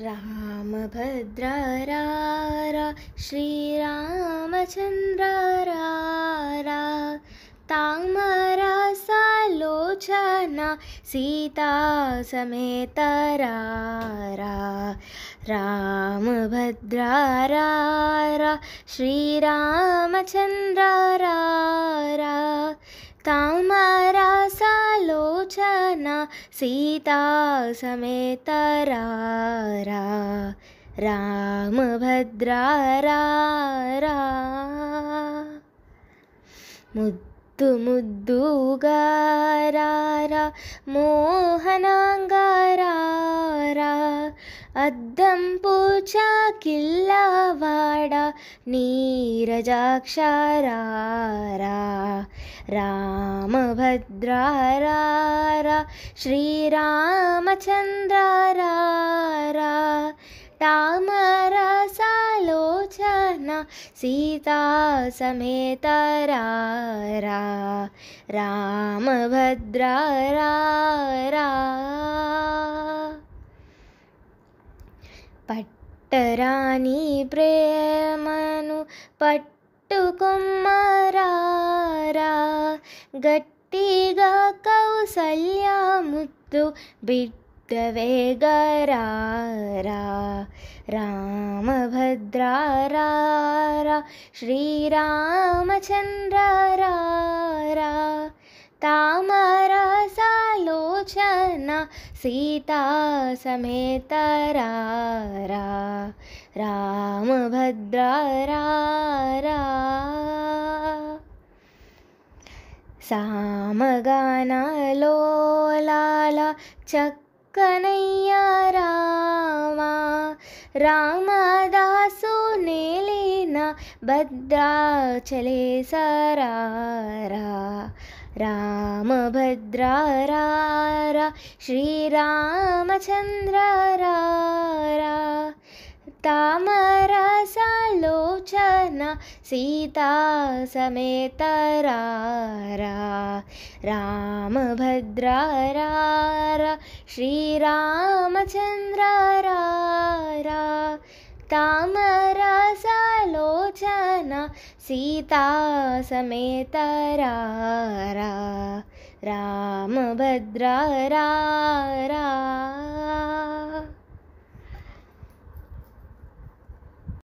रामभद्रा रा श्रीरामचन्द्र रा तामरा सालोचना सीता समेत रा रामभद्रा रा श्रीरामचन्द्र रा तामरा सालोचना सीता समेत रा रामभद्रा रा ముద్దు ముద్దుగా రా మోహనంగా రా అద్దం పూచ కిల్లవాడ నీరజాక్ష రా రామభద్రా రా శ్రీరామచంద్ర రా तामरा सालोचना सीता समेत रा रामभद्रा रा पट्टरानी प्रेमनु पट्टुकोम्मरा गट्टिगा कौसल्या मुद्दु बिड्डवेगरा रामभद्रा रा श्रीरामचन्द्र रा तामरा सालोचना सीता समेत रा रामभद्रा रा सामगानलोलाला चक्कनय्या रामा रामदासु नेलिन भद्राचले सरा रामभद्रा रा श्रीरामचन्द्र रा तामरा सालोचना सीता समेत रा रामभद्रा रा श्रीरामचन्द्र रा तामरा सालोचना सीता समेत रा रामभद्रा रा